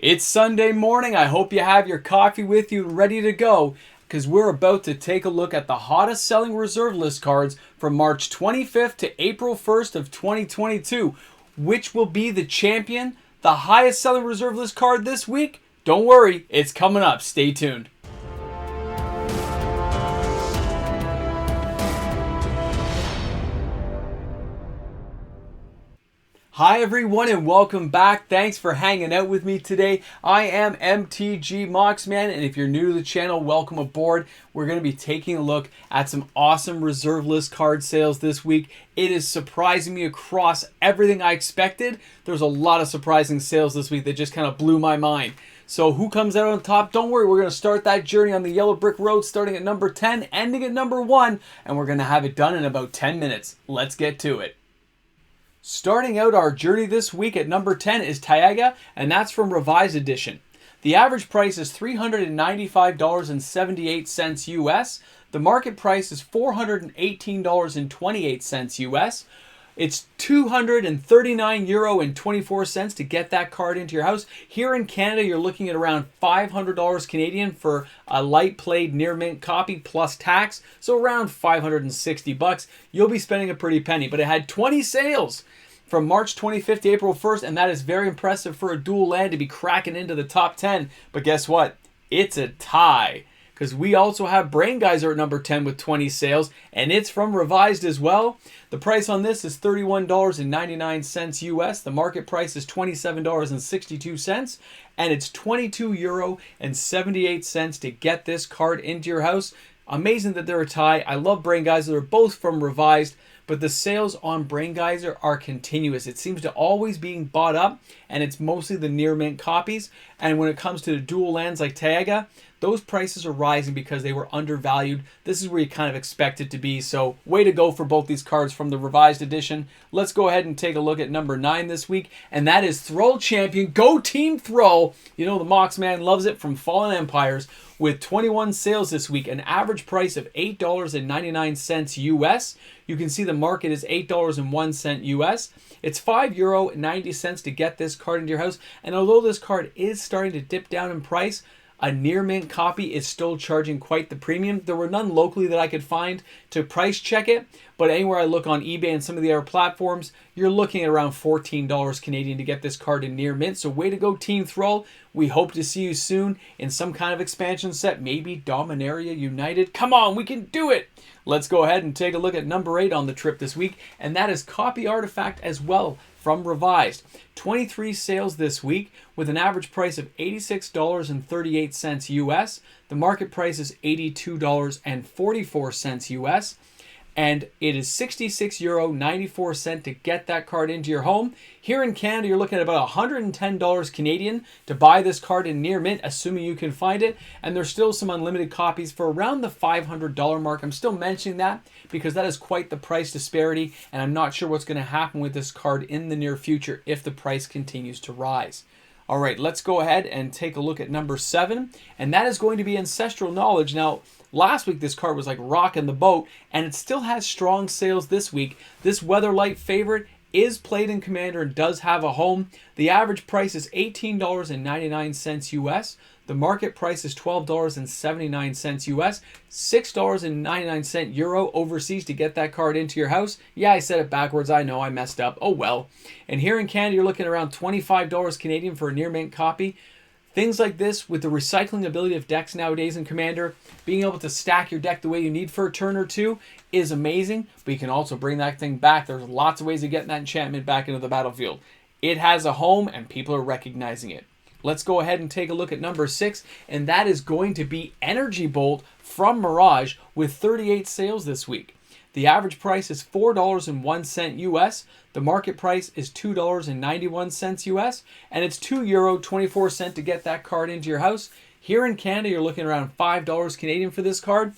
It's Sunday morning. I hope you have your coffee with you and ready to go, because we're about to take a look at the hottest selling reserve list cards from March 25th to April 1st of 2022. Which will be the champion, the highest selling reserve list card this week? Don't worry, it's coming up. Stay tuned. Hi everyone and welcome back. Thanks for hanging out with me today. I am MTG Moxman, and if you're new to the channel, welcome aboard. We're going to be taking a look at some awesome reserve list card sales this week. It is surprising me across everything I expected. There's a lot of surprising sales this week that just kind of blew my mind. So who comes out on top? Don't worry, we're going to start that journey on the yellow brick road starting at number 10, ending at number 1, and we're going to have it done in about 10 minutes. Let's get to it. Starting out our journey this week at number 10 is Taiga, and that's from Revised Edition. The average price is $395.78 US. The market price is $418.28 US. It's €239.24 to get that card into your house. Here in Canada, you're looking at around $500 Canadian for a light played near mint copy plus tax, so around $560. You'll be spending a pretty penny, but it had 20 sales from March 25th to April 1st, and that is very impressive for a dual land to be cracking into the top 10. But guess what? It's a tie, because we also have Brain Geyser at number 10 with 20 sales, and it's from Revised as well. The price on this is $31.99 US. The market price is $27.62, and it's €22.78 to get this card into your house. Amazing that they're a tie. I love Brain Geyser. They're both from Revised, but the sales on Brain Geyser are continuous. It seems to always being bought up, and it's mostly the near mint copies. And when it comes to the dual lands like Taiga, those prices are rising because they were undervalued. This is where you kind of expect it to be. So way to go for both these cards from the Revised Edition. Let's go ahead and take a look at number 9 this week, and that is Thrull Champion. Go Team Thrull! You know the Moxman loves it, from Fallen Empires, with 21 sales this week, an average price of $8.99 US. You can see the market is $8.01 US. It's €5.90 to get this card into your house. And although this card is starting to dip down in price, a near mint copy is still charging quite the premium. There were none locally that I could find to price check it, but anywhere I look on eBay and some of the other platforms, you're looking at around $14 Canadian to get this card in near mint. So way to go, Team Thrull. We hope to see you soon in some kind of expansion set, maybe Dominaria United. Come on, we can do it. Let's go ahead and take a look at number 8 on the trip this week, and that is Copy Artifact as well from Revised. 23 sales this week with an average price of $86.38 US. The market price is $82.44 US. And it is €66.94 to get that card into your home. Here in Canada, you're looking at about $110 Canadian to buy this card in near mint, assuming you can find it. And there's still some unlimited copies for around the $500 mark. I'm still mentioning that because that is quite the price disparity, and I'm not sure what's going to happen with this card in the near future if the price continues to rise. All right, let's go ahead and take a look at number 7, and that is going to be Ancestral Knowledge. Now, last week this card was like rocking the boat, and it still has strong sales this week. This Weatherlight favorite is played in Commander and does have a home. The average price is $18.99 US. The market price is $12.79 US, $6.99 Euro overseas to get that card into your house. Yeah, I said it backwards. I know I messed up. Oh well. And here in Canada, you're looking at around $25 Canadian for a near mint copy. Things like this, with the recycling ability of decks nowadays in Commander, being able to stack your deck the way you need for a turn or two is amazing, but you can also bring that thing back. There's lots of ways of getting that enchantment back into the battlefield. It has a home, and people are recognizing it. Let's go ahead and take a look at number 6, and that is going to be Energy Bolt from Mirage with 38 sales this week. The average price is $4.01 US. The market price is $2.91 US, and it's €2.24 to get that card into your house. Here in Canada, you're looking around $5 Canadian for this card.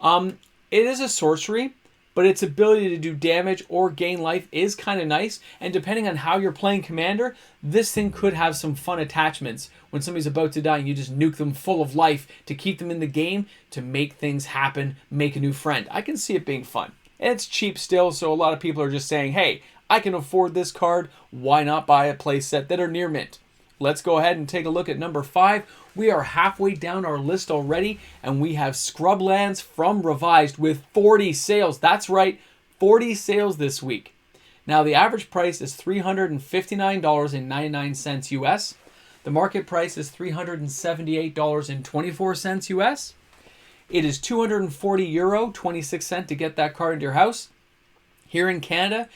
It is a sorcery, but its ability to do damage or gain life is kind of nice, and depending on how you're playing Commander, this thing could have some fun attachments. When somebody's about to die and you just nuke them full of life to keep them in the game, to make things happen, make a new friend. I can see it being fun. And it's cheap still, so a lot of people are just saying, hey, I can afford this card, why not buy a play set that are near mint? let's go ahead and take a look at number 5. We are halfway down our list already, and we have Scrublands from Revised with 40 sales. That's right, 40 sales this week. Now, the average price is $359.99 US. The market price is $378.24 US. It is €240, 26 cents to get that card into your house. Here in Canada,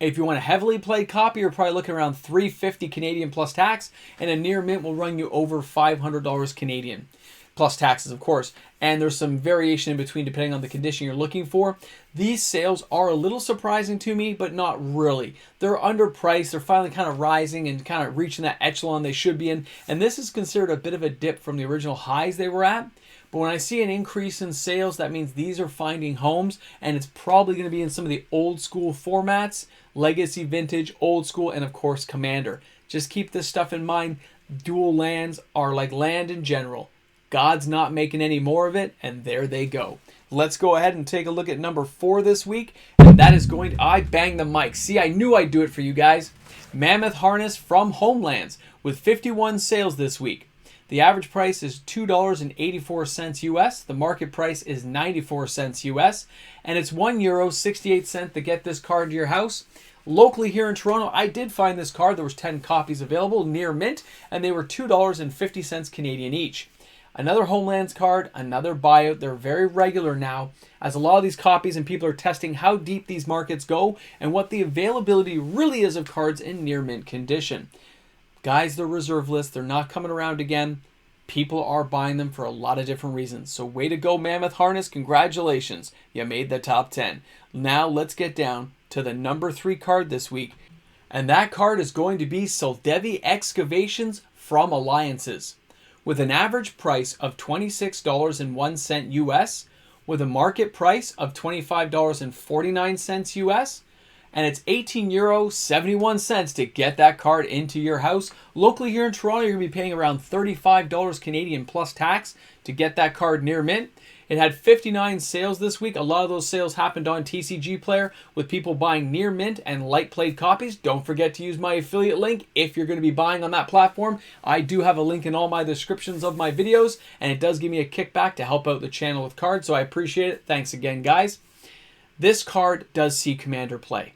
if you want a heavily played copy, you're probably looking around $350 Canadian plus tax, and a near mint will run you over $500 Canadian plus taxes, of course. And there's some variation in between depending on the condition you're looking for. These sales are a little surprising to me, but not really. They're underpriced. They're finally kind of rising and kind of reaching that echelon they should be in. And this is considered a bit of a dip from the original highs they were at. But when I see an increase in sales, that means these are finding homes, and it's probably going to be in some of the old school formats, Legacy, Vintage, Old School, and of course Commander. Just keep this stuff in mind. Dual lands are like land in general. God's not making any more of it, and there they go. Let's go ahead and take a look at number 4 this week, and that is going to... I banged the mic. See, I knew I'd do it for you guys. Mammoth Harness from Homelands with 51 sales this week. The average price is $2.84 US. The market price is 94 cents US. And it's €1.68 to get this card to your house. Locally here in Toronto, I did find this card. There was 10 copies available near mint, and they were $2.50 Canadian each. Another Homelands card, another buyout. They're very regular now, as a lot of these copies and people are testing how deep these markets go and what the availability really is of cards in near mint condition. Guys, they're reserve lists. They're not coming around again. People are buying them for a lot of different reasons. So way to go, Mammoth Harness. Congratulations. You made the top 10. Now let's get down to the number 3 card this week. And that card is going to be Soldevi Excavations from Alliances. With an average price of $26.01 US, with a market price of $25.49 US, and it's €18.71 to get that card into your house. Locally here in Toronto, you're going to be paying around $35 Canadian plus tax to get that card near mint. It had 59 sales this week. A lot of those sales happened on TCG Player with people buying near mint and light played copies. Don't forget to use my affiliate link if you're going to be buying on that platform. I do have a link in all my descriptions of my videos, and it does give me a kickback to help out the channel with cards, so I appreciate it. Thanks again, guys. This card does see Commander play.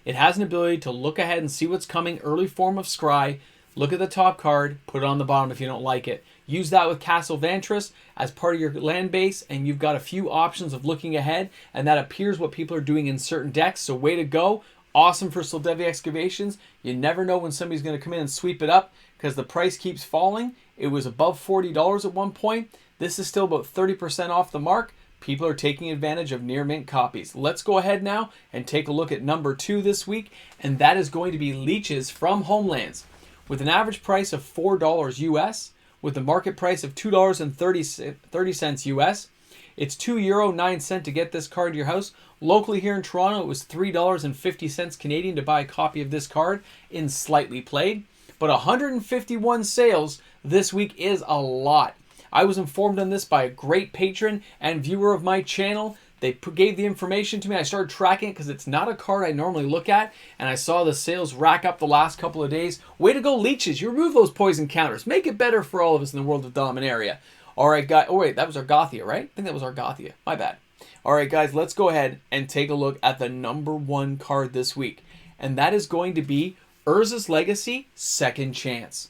It has an ability to look ahead and see what's coming, early form of scry, look at the top card, put it on the bottom if you don't like it. Use that with Castle Vantress as part of your land base, and you've got a few options of looking ahead, and that appears what people are doing in certain decks, so way to go. Awesome for Soldevi Excavations. You never know when somebody's going to come in and sweep it up because the price keeps falling. It was above $40 at one point. This is still about 30% off the mark. People are taking advantage of near mint copies. Let's go ahead now and take a look at number 2 this week, and that is going to be Leeches from Homelands. With an average price of $4 US, with a market price of $2.30 US, it's €2.09 to get this card to your house. Locally here in Toronto, it was $3.50 Canadian to buy a copy of this card in slightly played. But 151 sales this week is a lot. I was informed on this by a great patron and viewer of my channel. They gave the information to me. I started tracking it because it's not a card I normally look at, and I saw the sales rack up the last couple of days. Way to go, Leeches. You remove those poison counters. Make it better for all of us in the World of Dominaria. All right, guys. Oh, wait, that was Argothia, right? I think that was Argothia. My bad. All right, guys, let's go ahead and take a look at the number 1 card this week, and that is going to be Urza's Legacy Second Chance.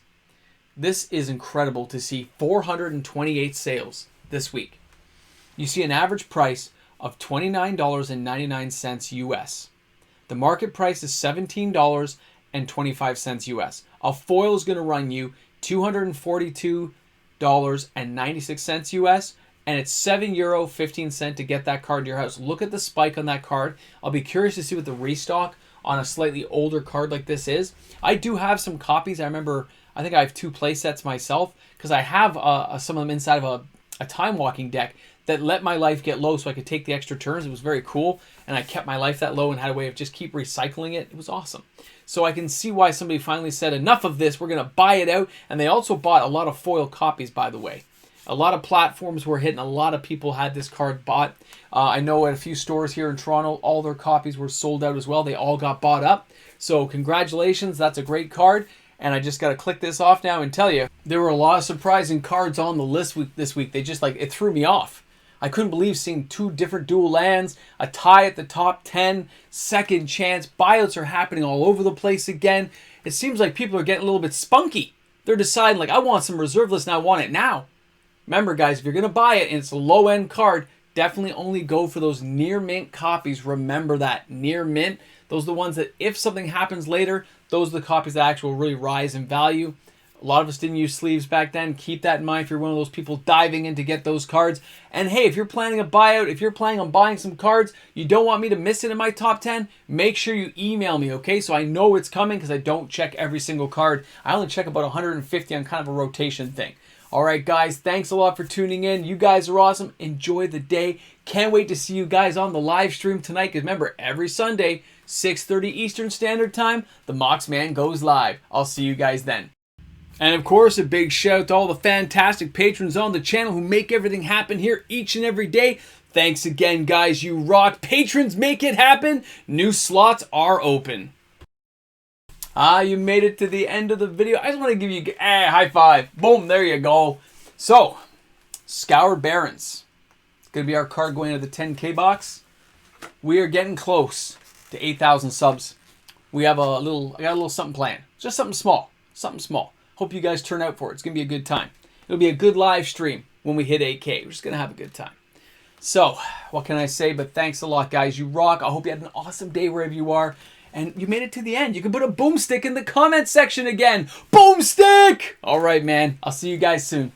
This is incredible to see 428 sales this week. You see an average price of $29.99 US. The market price is $17.25 US. A foil is going to run you $242.96 US, and it's €7.15 to get that card to your house. Look at the spike on that card. I'll be curious to see what the restock on a slightly older card like this is. I do have some copies. I think I have 2 play sets myself because I have some of them inside of a time walking deck that let my life get low so I could take the extra turns. It was very cool, and I kept my life that low and had a way of just keep recycling it. It was awesome. So I can see why somebody finally said, enough of this, we're going to buy it out. And they also bought a lot of foil copies, by the way. A lot of platforms were hitting. A lot of people had this card bought. I know at a few stores here in Toronto, all their copies were sold out as well. They all got bought up. So congratulations. That's a great card. And I just got to click this off now and tell you, there were a lot of surprising cards on the list this week. They just it threw me off. I couldn't believe seeing 2 different dual lands, a tie at the top 10, second chance. Buyouts are happening all over the place again. It seems like people are getting a little bit spunky. They're deciding I want some reserve list and I want it now. Remember guys, if you're going to buy it and it's a low end card, definitely only go for those near mint copies. Remember that, near mint. Those are the ones that if something happens later, those are the copies that actually will really rise in value. A lot of us didn't use sleeves back then. Keep that in mind if you're one of those people diving in to get those cards. And hey, if you're planning a buyout, if you're planning on buying some cards, you don't want me to miss it in my top 10, make sure you email me, okay? So I know it's coming because I don't check every single card. I only check about 150 on kind of a rotation thing. All right, guys, thanks a lot for tuning in. You guys are awesome. Enjoy the day. Can't wait to see you guys on the live stream tonight because remember, every Sunday, 6:30 Eastern Standard Time, the Moxman goes live. I'll see you guys then. And of course, a big shout out to all the fantastic patrons on the channel who make everything happen here each and every day. Thanks again, guys. You rock. Patrons make it happen. New slots are open. You made it to the end of the video. I just want to give you a high five. Boom, there you go. So, Scoured Barons. It's going to be our card going into the 10K box. We are getting close to 8,000 subs. I got a little something planned. Just something small. Something small. Hope you guys turn out for it. It's going to be a good time. It'll be a good live stream when we hit 8K. We're just going to have a good time. So, what can I say? But thanks a lot, guys. You rock. I hope you had an awesome day wherever you are. And you made it to the end. You can put a boomstick in the comment section again. Boomstick! All right, man. I'll see you guys soon.